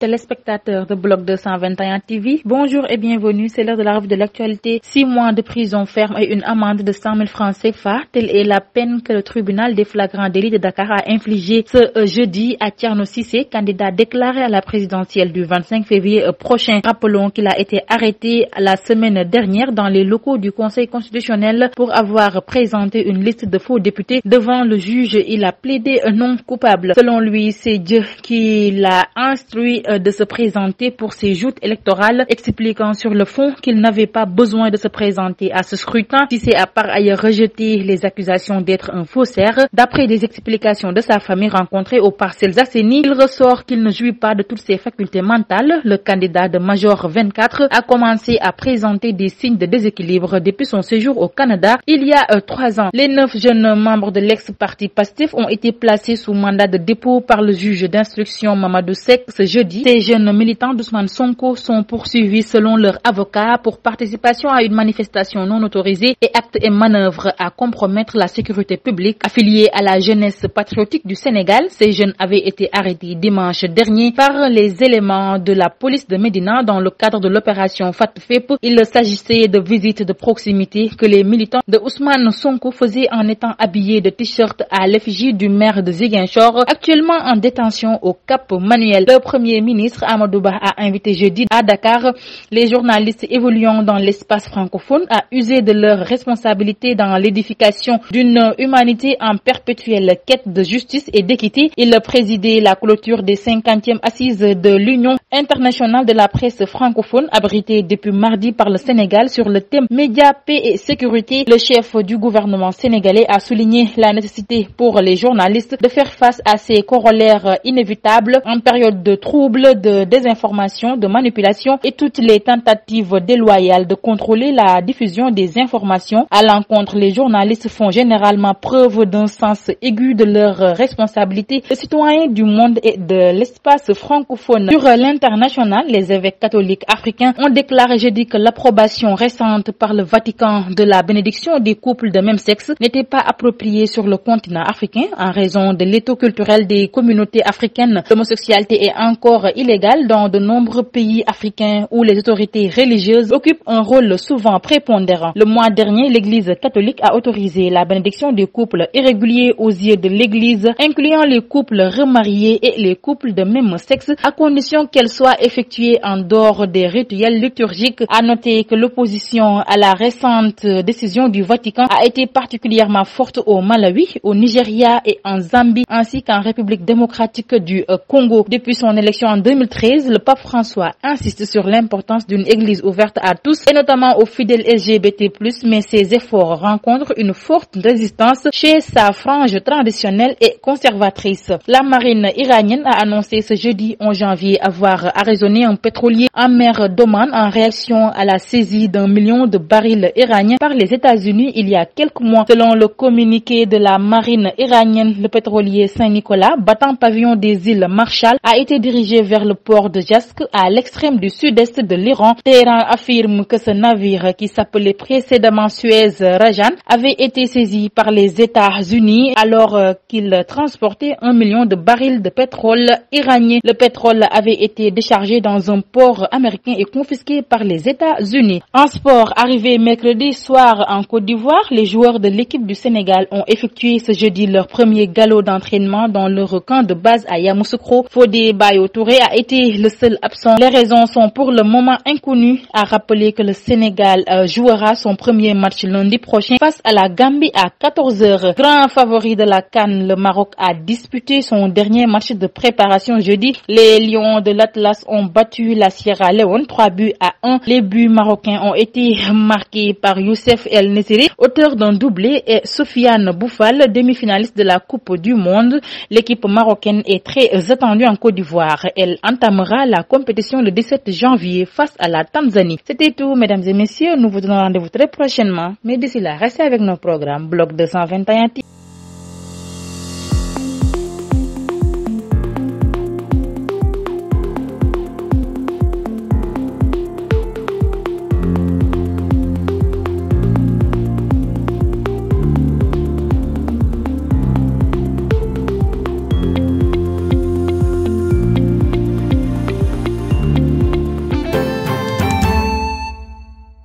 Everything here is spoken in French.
téléspectateurs de Bloc 221 TV, bonjour et bienvenue, c'est l'heure de la revue de l'actualité. 6 mois de prison ferme et une amende de 100 000 francs CFA, telle est la peine que le tribunal des flagrants délits de Dakar a infligée ce jeudi à Thierno Cissé, candidat déclaré à la présidentielle du 25 février prochain. Rappelons qu'il a été arrêté la semaine dernière dans les locaux du Conseil constitutionnel pour avoir présenté une liste de faux députés devant le juge. Il a plaidé non coupable. Selon lui, c'est Dieu qui l'a instruit de se présenter pour ses joutes électorales, expliquant sur le fond qu'il n'avait pas besoin de se présenter à ce scrutin. Cissé a par ailleurs rejeté les accusations d'être un faussaire. D'après des explications de sa famille rencontrée aux Parcelles Assainies, il ressort qu'il ne jouit pas de toutes ses facultés mentales. Le candidat de Major 24 a commencé à présenter des signes de déséquilibre depuis son séjour au Canada il y a 3 ans. Les 9 jeunes membres de l'ex-parti PASTEF ont été placés sous mandat de dépôt par le juge d'instruction Mamadou Seck ce jeudi. Ces jeunes militants d'Ousmane Sonko sont poursuivis selon leur avocat pour participation à une manifestation non autorisée et actes et manœuvres à compromettre la sécurité publique. Affiliés à la jeunesse patriotique du Sénégal, ces jeunes avaient été arrêtés dimanche dernier par les éléments de la police de Médina dans le cadre de l'opération FATFEP. Il s'agissait de visites de proximité que les militants de Ousmane Sonko faisaient en étant habillés de t-shirts à l'effigie du maire de Ziguinchor, actuellement en détention au Cap Manuel. Le premier ministre Amadou Ba a invité jeudi à Dakar les journalistes évoluant dans l'espace francophone à user de leurs responsabilités dans l'édification d'une humanité en perpétuelle quête de justice et d'équité. Il présidait la clôture des 50e assises de l'Union internationale de la presse francophone, abritée depuis mardi par le Sénégal sur le thème médias, paix et sécurité. Le chef du gouvernement sénégalais a souligné la nécessité pour les journalistes de faire face à ces corollaires inévitables en période de troubles, de désinformation, de manipulation et toutes les tentatives déloyales de contrôler la diffusion des informations à l'encontre. Les journalistes font généralement preuve d'un sens aigu de leurs responsabilités. Les citoyens du monde et de l'espace francophone. Sur l'international, les évêques catholiques africains ont déclaré jeudi que l'approbation récente par le Vatican de la bénédiction des couples de même sexe n'était pas appropriée sur le continent africain en raison de l'étau culturel des communautés africaines. L'homosexualité est encore illégale dans de nombreux pays africains où les autorités religieuses occupent un rôle souvent prépondérant. Le mois dernier, l'Église catholique a autorisé la bénédiction des couples irréguliers aux yeux de l'Église, incluant les couples remariés et les couples de même sexe, à condition qu'elles soient effectuées en dehors des rituels liturgiques. À noter que l'opposition à la récente décision du Vatican a été particulièrement forte au Malawi, au Nigeria et en Zambie, ainsi qu'en République démocratique du Congo. Depuis son élection en 2013, le pape François insiste sur l'importance d'une église ouverte à tous et notamment aux fidèles LGBT+, mais ses efforts rencontrent une forte résistance chez sa frange traditionnelle et conservatrice. La marine iranienne a annoncé ce jeudi 11 janvier avoir arraisonné un pétrolier en mer d'Oman en réaction à la saisie d'1 million de barils iraniens par les États-Unis il y a quelques mois. Selon le communiqué de la marine iranienne, le pétrolier Saint-Nicolas, battant pavillon des îles Marshall, a été dirigé vers le port de Jask à l'extrême du sud-est de l'Iran. Téhéran affirme que ce navire, qui s'appelait précédemment Suez Rajan, avait été saisi par les États-Unis alors qu'il transportait 1 million de barils de pétrole iranien. Le pétrole avait été déchargé dans un port américain et confisqué par les États-Unis. En sport, arrivé mercredi soir en Côte d'Ivoire, les joueurs de l'équipe du Sénégal ont effectué ce jeudi leur premier galop d'entraînement dans leur camp de base à Yamoussoukro. Fodé Bayo-Touré a été le seul absent. Les raisons sont pour le moment inconnues. A rappelé que le Sénégal jouera son premier match lundi prochain face à la Gambie à 14h. Grand favori de la CAN, le Maroc a disputé son dernier match de préparation jeudi. Les Lions de l'Atlas ont battu la Sierra Leone 3-1. Les buts marocains ont été marqués par Youssef El Nessiri, auteur d'un doublé, et Sofiane Boufal, demi-finaliste de la Coupe du Monde. L'équipe marocaine est très attendue en Côte d'Ivoire. Elle entamera la compétition le 17 janvier face à la Tanzanie. C'était tout, mesdames et messieurs. Nous vous donnons rendez-vous très prochainement. Mais d'ici là, restez avec nos programmes. Bloc 221.